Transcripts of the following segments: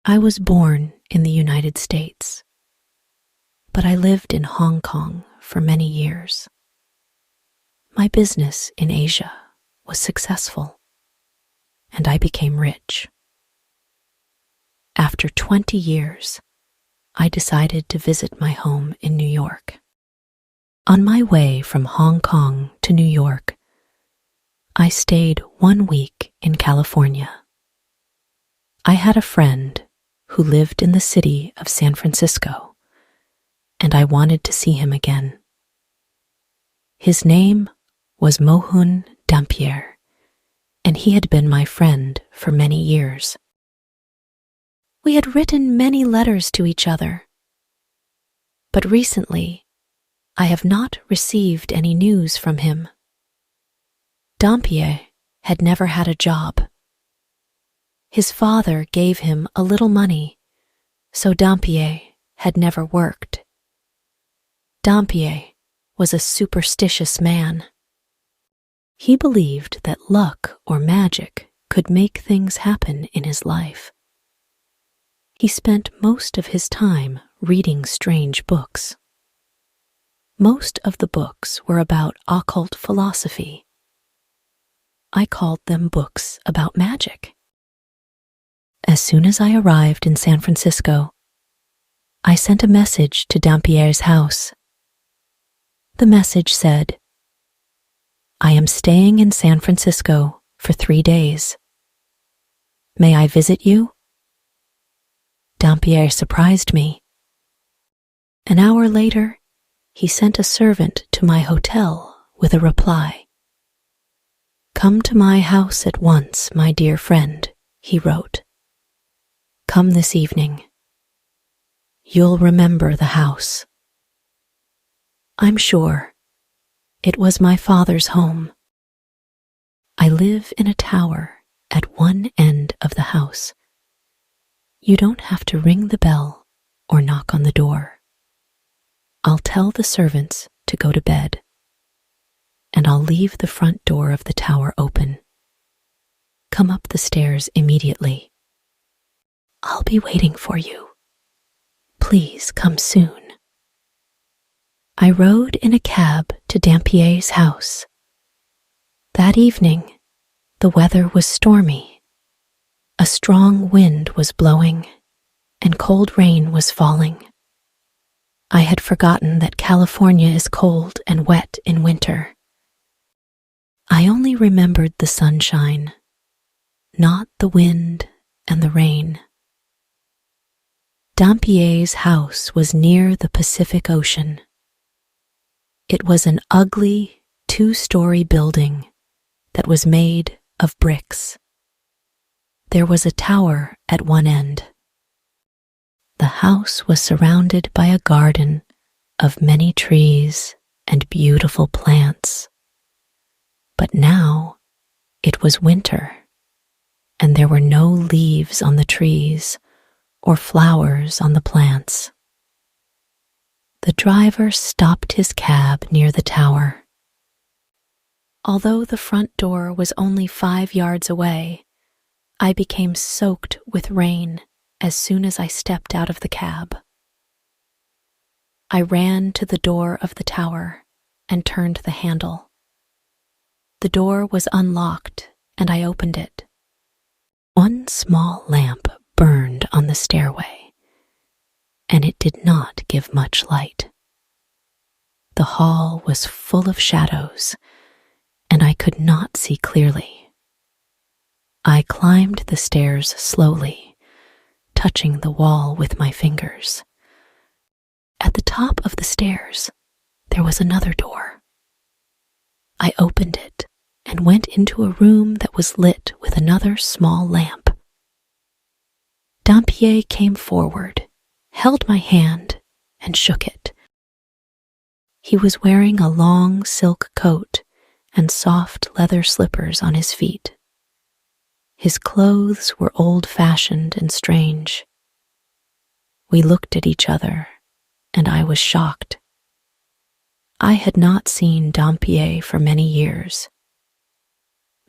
I was born in the United States, but I lived in Hong Kong for many years. My business in Asia was successful, and I became rich. After 20 years, I decided to visit my home in New York. On my way from Hong Kong to New York, I stayed 1 week in California. I had a friend who lived in the city of San Francisco, and I wanted to see him again. His name was Mohun Dampier, and he had been my friend for many years. We had written many letters to each other, but recently I have not received any news from him. Dampier had never had a job. His father gave him a little money, so Dampier had never worked. Dampier was a superstitious man. He believed that luck or magic could make things happen in his life. He spent most of his time reading strange books. Most of the books were about occult philosophy. I called them books about magic. As soon as I arrived in San Francisco, I sent a message to Dampier's house. The message said, "I am staying in San Francisco for 3 days. May I visit you?" Dampier surprised me. An hour later, he sent a servant to my hotel with a reply. "Come to my house at once, my dear friend," he wrote. "Come this evening. You'll remember the house." I'm sure it was my father's home. I live in a tower at one end of the house. You don't have to ring the bell or knock on the door. I'll tell the servants to go to bed, and I'll leave the front door of the tower open. Come up the stairs immediately. I'll be waiting for you. Please come soon. I rode in a cab to Dampier's house. That evening, the weather was stormy. A strong wind was blowing, and cold rain was falling. I had forgotten that California is cold and wet in winter. I only remembered the sunshine, not the wind and the rain. Dampier's house was near the Pacific Ocean. It was an ugly 2-story building that was made of bricks. There was a tower at one end. The house was surrounded by a garden of many trees and beautiful plants. But now it was winter, and there were no leaves on the trees or flowers on the plants. The driver stopped his cab near the tower. Although the front door was only 5 yards away, I became soaked with rain as soon as I stepped out of the cab. I ran to the door of the tower and turned the handle. The door was unlocked, and I opened it. One small lamp burned on the stairway, and it did not give much light. The hall was full of shadows, and I could not see clearly. I climbed the stairs slowly, touching the wall with my fingers. At the top of the stairs, there was another door. I opened it and went into a room that was lit with another small lamp. Dampier came forward, held my hand, and shook it. He was wearing a long silk coat and soft leather slippers on his feet. His clothes were old-fashioned and strange. We looked at each other, and I was shocked. I had not seen Dampier for many years.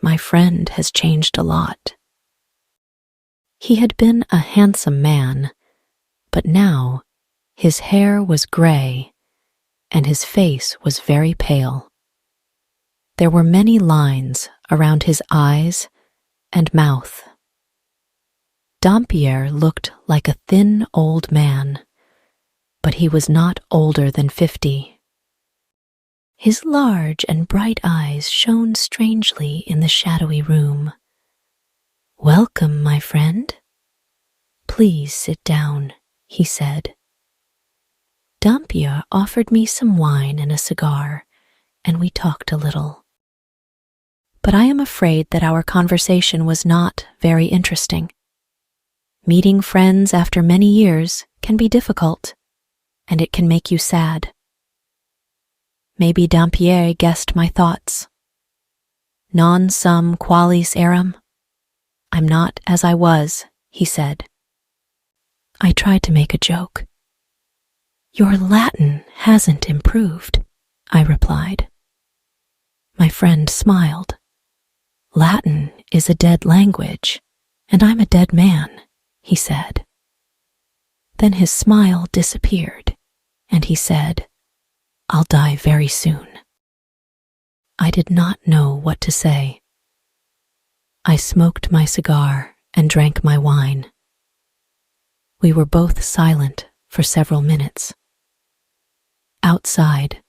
My friend has changed a lot. He had been a handsome man, but now his hair was gray and his face was very pale. There were many lines around his eyes and mouth. Dampier looked like a thin old man, but he was not older than 50. His large and bright eyes shone strangely in the shadowy room. "Welcome, my friend. Please sit down," he said. Dampier offered me some wine and a cigar, and we talked a little. But I am afraid that our conversation was not very interesting. Meeting friends after many years can be difficult, and it can make you sad. Maybe Dampier guessed my thoughts. Non sum qualis eram. I'm not as I was, he said. I tried to make a joke. Your Latin hasn't improved, I replied. My friend smiled. Latin is a dead language, and I'm a dead man, he said. Then his smile disappeared, and he said, I'll die very soon. I did not know what to say. I smoked my cigar and drank my wine. We were both silent for several minutes. Outside,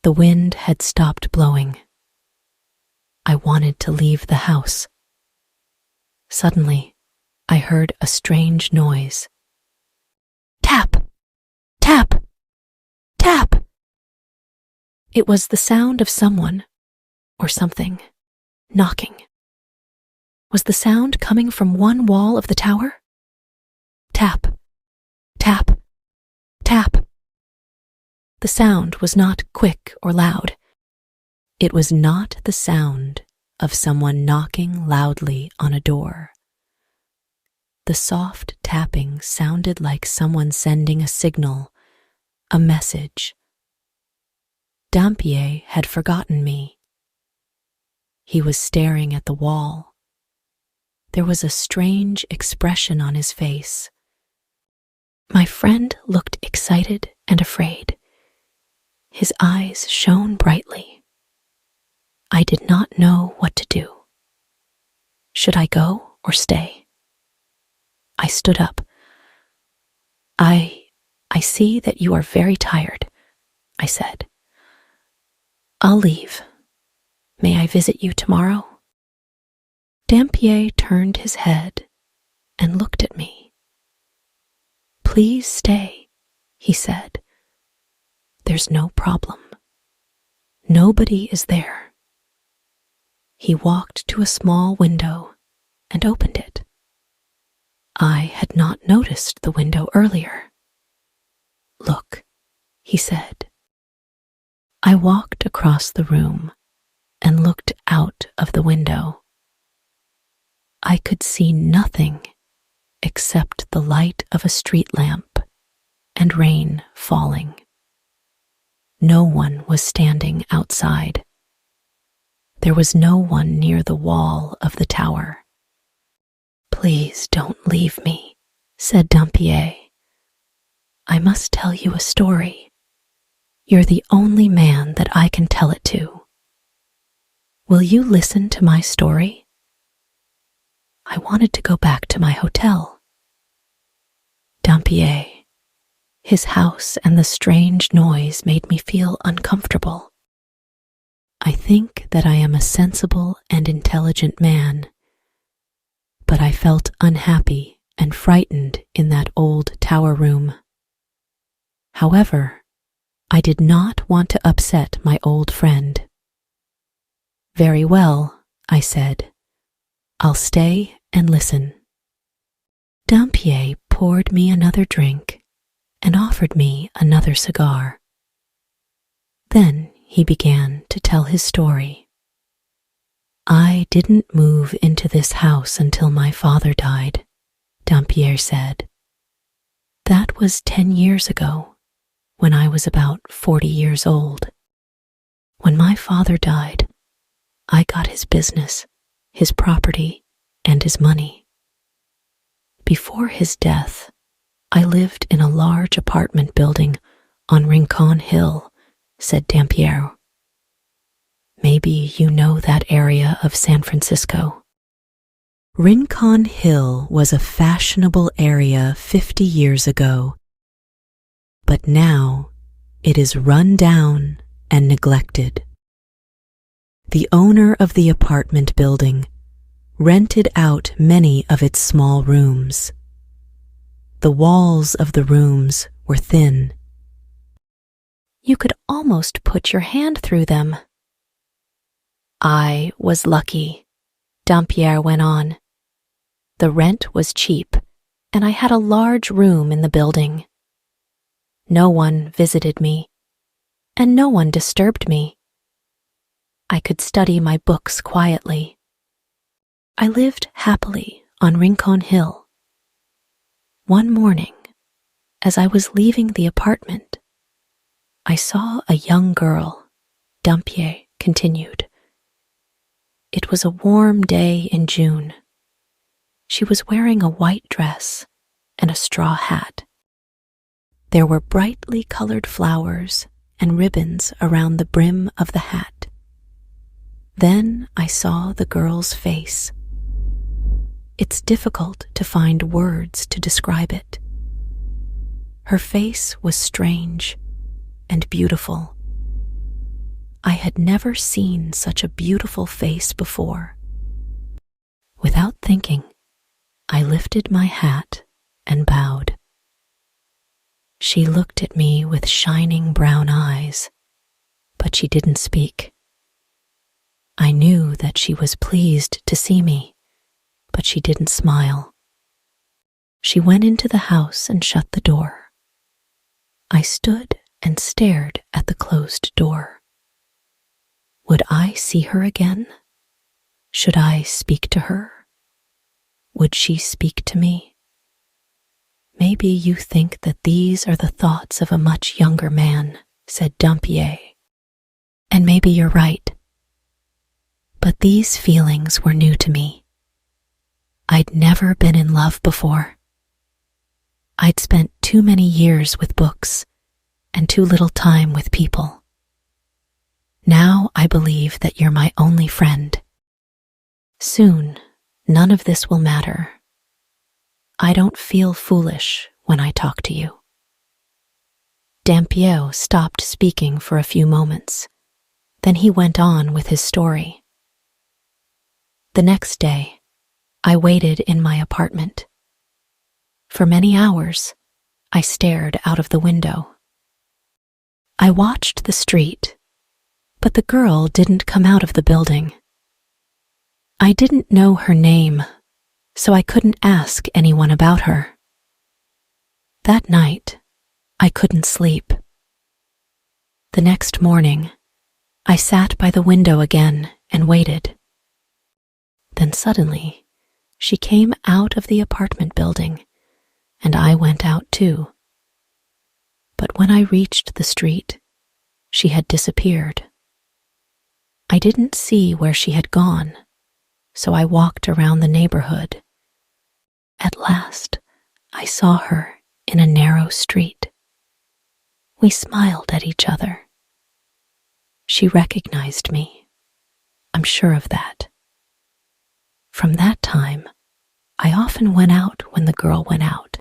the wind had stopped blowing. I wanted to leave the house. Suddenly, I heard a strange noise. Tap! Tap! Tap! It was the sound of someone, or something, knocking. Was the sound coming from one wall of the tower? Tap! Tap! Tap! The sound was not quick or loud. It was not the sound of someone knocking loudly on a door. The soft tapping sounded like someone sending a signal, a message. Dampier had forgotten me. He was staring at the wall. There was a strange expression on his face. My friend looked excited and afraid. His eyes shone brightly. I did not know what to do. Should I go or stay? I stood up. I see that you are very tired, I said. I'll leave. May I visit you tomorrow? Dampier turned his head and looked at me. Please stay, he said. There's no problem. Nobody is there. He walked to a small window and opened it. I had not noticed the window earlier. Look, he said. I walked across the room and looked out of the window. I could see nothing except the light of a street lamp and rain falling. No one was standing outside. There was no one near the wall of the tower. Please don't leave me, said Dampier. I must tell you a story. You're the only man that I can tell it to. Will you listen to my story? I wanted to go back to my hotel. Dampier, his house and the strange noise made me feel uncomfortable. I think that I am a sensible and intelligent man, but I felt unhappy and frightened in that old tower room. However, I did not want to upset my old friend. Very well, I said. I'll stay and listen. Dampier poured me another drink and offered me another cigar. Then he began to tell his story. I didn't move into this house until my father died, Dampier said. That was 10 years ago, when I was about 40 years old. When my father died, I got his business, his property, and his money. Before his death, I lived in a large apartment building on Rincon Hill, said Dampier. Maybe you know that area of San Francisco. Rincon Hill was a fashionable area 50 years ago, but now it is run down and neglected. The owner of the apartment building rented out many of its small rooms. The walls of the rooms were thin. You could almost put your hand through them. I was lucky, Dampier went on. The rent was cheap, and I had a large room in the building. No one visited me, and no one disturbed me. I could study my books quietly. I lived happily on Rincon Hill. One morning, as I was leaving the apartment, I saw a young girl, Dampier continued. It was a warm day in June. She was wearing a white dress and a straw hat. There were brightly colored flowers and ribbons around the brim of the hat. Then I saw the girl's face. It's difficult to find words to describe it. Her face was strange and beautiful. I had never seen such a beautiful face before. Without thinking, I lifted my hat and bowed. She looked at me with shining brown eyes, but she didn't speak. I knew that she was pleased to see me, but she didn't smile. She went into the house and shut the door. I stood and stared at the closed door. Would I see her again? Should I speak to her? Would she speak to me? Maybe you think that these are the thoughts of a much younger man, said Dampier. And maybe you're right. But these feelings were new to me. I'd never been in love before. I'd spent too many years with books and too little time with people. Now I believe that you're my only friend. Soon, none of this will matter. I don't feel foolish when I talk to you. Dampier stopped speaking for a few moments. Then he went on with his story. The next day, I waited in my apartment. For many hours, I stared out of the window. I watched the street, but the girl didn't come out of the building. I didn't know her name, so I couldn't ask anyone about her. That night, I couldn't sleep. The next morning, I sat by the window again and waited. Then suddenly, she came out of the apartment building, and I went out too. But when I reached the street, she had disappeared. I didn't see where she had gone, so I walked around the neighborhood. At last, I saw her in a narrow street. We smiled at each other. She recognized me. I'm sure of that. From that time, I often went out when the girl went out.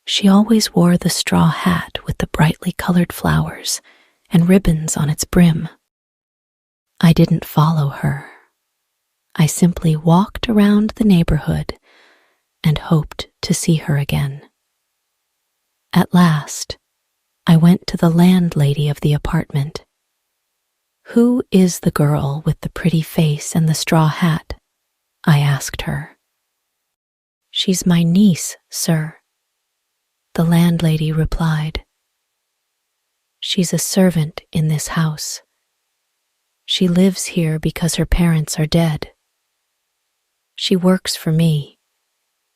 She always wore the straw hat with the brightly colored flowers and ribbons on its brim. I didn't follow her. I simply walked around the neighborhood and hoped to see her again. At last, I went to the landlady of the apartment. "Who is the girl with the pretty face and the straw hat?" I asked her. "She's my niece, sir," the landlady replied. "She's a servant in this house. She lives here because her parents are dead. She works for me.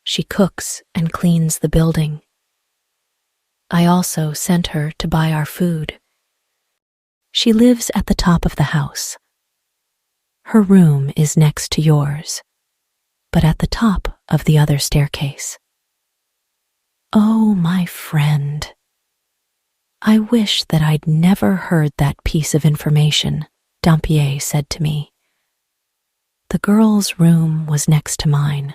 She cooks and cleans the building. I also sent her to buy our food. She lives at the top of the house. Her room is next to yours, but at the top of the other staircase. "Oh, my friend, I wish that I'd never heard that piece of information," Dampier said to me. The girl's room was next to mine.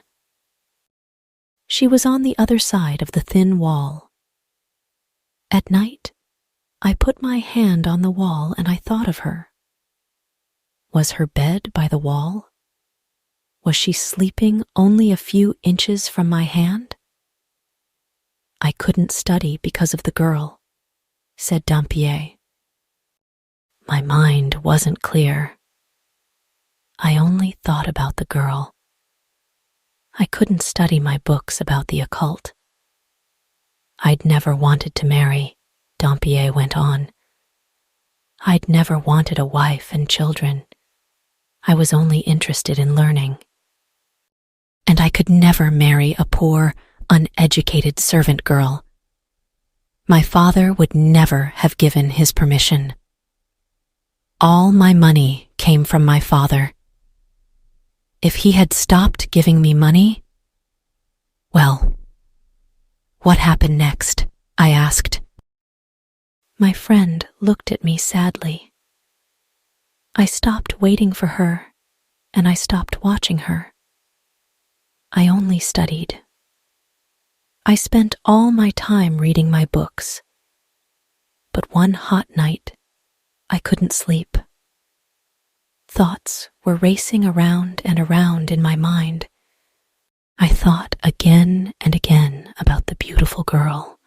She was on the other side of the thin wall. At night, I put my hand on the wall and I thought of her. Was her bed by the wall? Was she sleeping only a few inches from my hand? "I couldn't study because of the girl," said Dampier. My mind wasn't clear. I only thought about the girl. I couldn't study my books about the occult. "I'd never wanted to marry," Dampier went on. "I'd never wanted a wife and children. I was only interested in learning. And I could never marry a poor, uneducated servant girl. My father would never have given his permission. All my money came from my father. If he had stopped giving me money, well, what happened next?" I asked. My friend looked at me sadly. I stopped waiting for her, and I stopped watching her. I only studied. I spent all my time reading my books. But one hot night, I couldn't sleep. Thoughts were racing around and around in my mind. I thought again and again about the beautiful girl.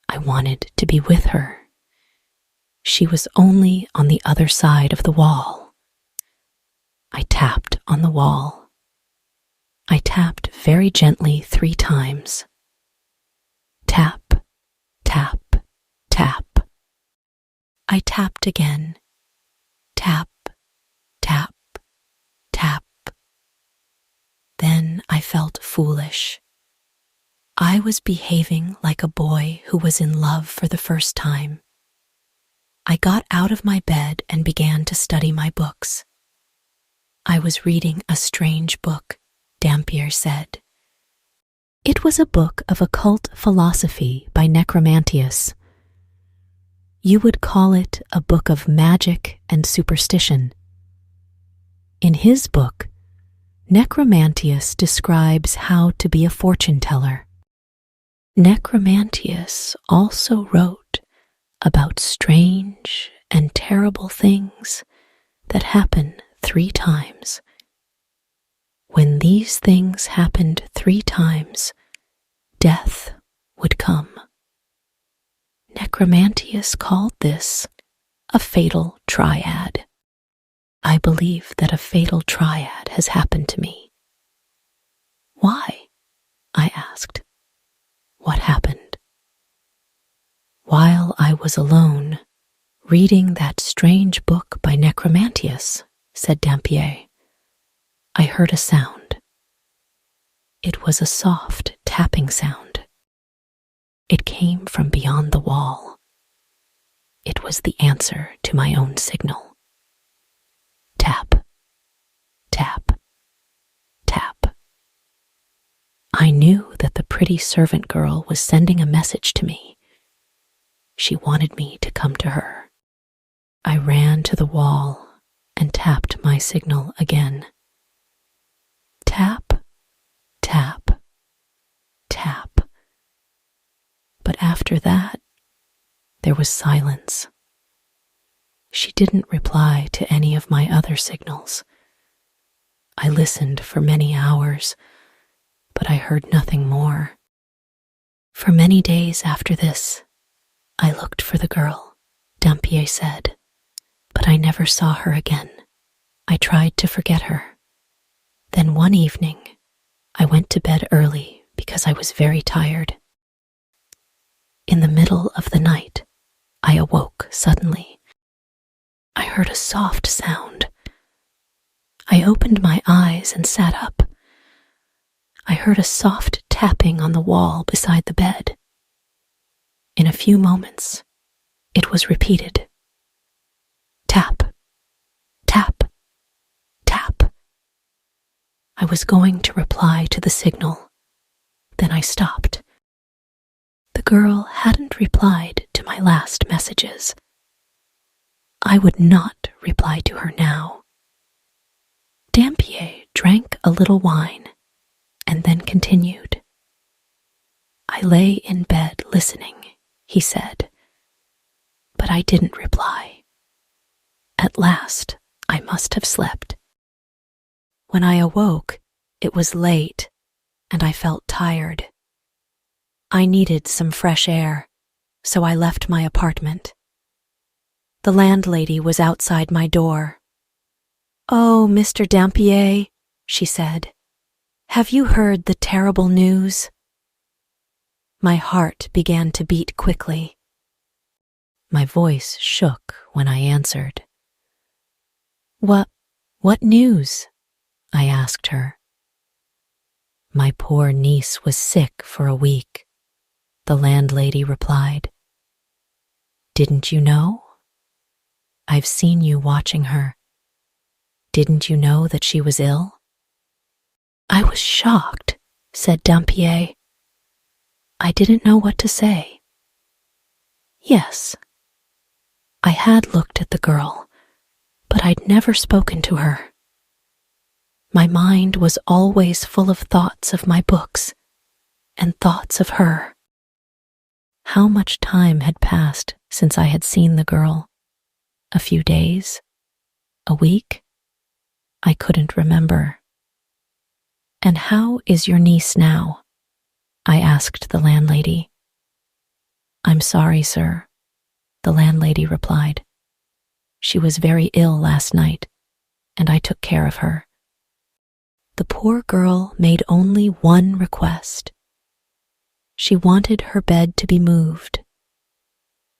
I wanted to be with her. She was only on the other side of the wall. I tapped on the wall. I tapped very gently 3 times. Tap, tap, tap. I tapped again. Tap, tap, tap. Then I felt foolish. I was behaving like a boy who was in love for the first time. I got out of my bed and began to study my books. I was reading a strange book, Dampier said. It was a book of occult philosophy by Necromantius. You would call it a book of magic and superstition. In his book, Necromantius describes how to be a fortune teller. Necromantius also wrote about strange and terrible things that happen 3 times. When these things happened 3 times, death would come. Necromantius called this a fatal triad. I believe that a fatal triad has happened to me. "Why?" I asked. "What happened?" "While I was alone, reading that strange book by Necromantius," said Dampier, "I heard a sound. It was a soft tapping sound. It came from beyond the wall. It was the answer to my own signal. Tap, tap, tap. I knew that the pretty servant girl was sending a message to me. She wanted me to come to her. I ran to the wall and tapped my signal again. Tap, tap, tap. But after that, there was silence. She didn't reply to any of my other signals. I listened for many hours, but I heard nothing more. For many days after this, I looked for the girl, Dampier said, but I never saw her again. I tried to forget her. Then one evening, I went to bed early because I was very tired. In the middle of the night, I awoke suddenly. I heard a soft sound. I opened my eyes and sat up. I heard a soft tapping on the wall beside the bed. In a few moments, it was repeated. Tap, tap, tap. I was going to reply to the signal. Then I stopped. The girl hadn't replied to my last messages. I would not reply to her now. Dampier drank a little wine and then continued. I lay in bed listening, he said, but I didn't reply. At last, I must have slept. When I awoke, it was late, and I felt tired. I needed some fresh air, so I left my apartment. The landlady was outside my door. "Oh, Mr. Dampier," she said, "have you heard the terrible news?" My heart began to beat quickly. My voice shook when I answered. What news?" I asked her. "My poor niece was sick for a week," the landlady replied. "Didn't you know? I've seen you watching her. Didn't you know that she was ill?" I was shocked, said Dampier. I didn't know what to say. Yes, I had looked at the girl, but I'd never spoken to her. My mind was always full of thoughts of my books and thoughts of her. How much time had passed since I had seen the girl? A few days? A week? I couldn't remember. "And how is your niece now?" I asked the landlady. "I'm sorry, sir," the landlady replied. "She was very ill last night, and I took care of her." The poor girl made only one request. She wanted her bed to be moved.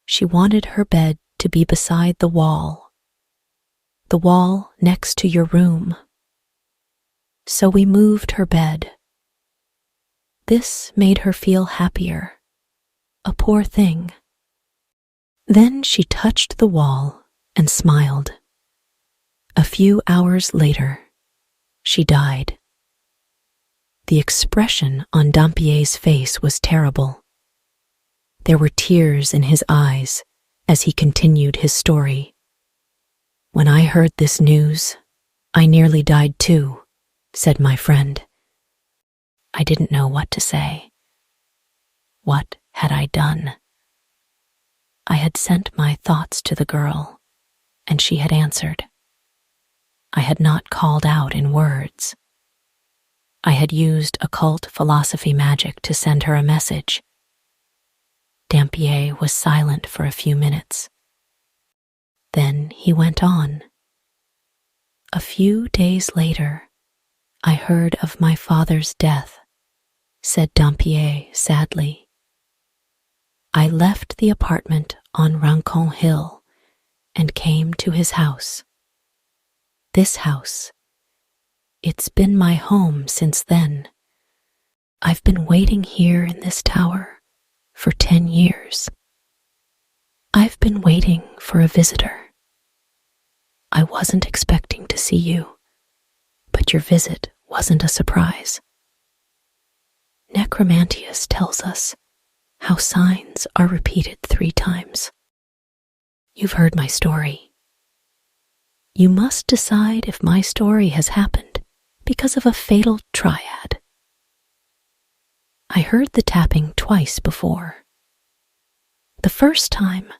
She wanted her bed to be beside the wall next to your room. So we moved her bed. This made her feel happier, a poor thing. Then she touched the wall and smiled. A few hours later, she died. The expression on Dampier's face was terrible. There were tears in his eyes as he continued his story. "When I heard this news, I nearly died too," said my friend. I didn't know what to say. What had I done? I had sent my thoughts to the girl, and she had answered. I had not called out in words. I had used occult philosophy magic to send her a message. Dampier was silent for a few minutes. Then he went on. "A few days later, I heard of my father's death," said Dampier sadly. "I left the apartment on Rincon Hill and came to his house. This house, it's been my home since then. I've been waiting here in this tower for 10 years. I've been waiting for a visitor. I wasn't expecting to see you, but your visit wasn't a surprise. Necromantius tells us how signs are repeated 3 times. You've heard my story. You must decide if my story has happened because of a fatal triad. I heard the tapping twice before. The first time,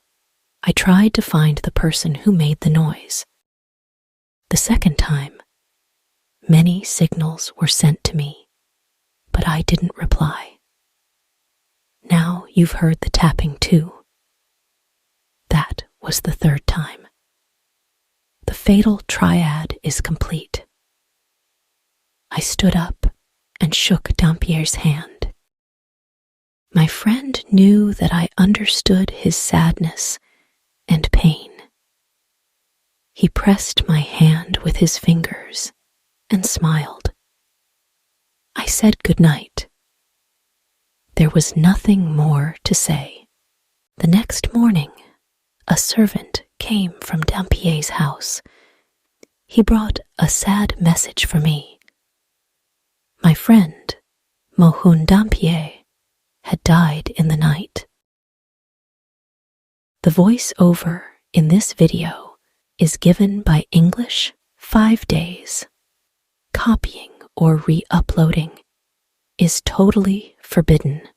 I tried to find the person who made the noise. The second time, many signals were sent to me, but I didn't reply. Now you've heard the tapping too. That was the third time. The fatal triad is complete." I stood up and shook Dampier's hand. My friend knew that I understood his sadness and pain. He pressed my hand with his fingers and smiled. I said good night. There was nothing more to say. The next morning, a servant came from Dampier's house. He brought a sad message for me. My friend, Mohun Dampier, had died in the night. The voice-over in this video is given by English 5 days. Copying or re-uploading is totally forbidden.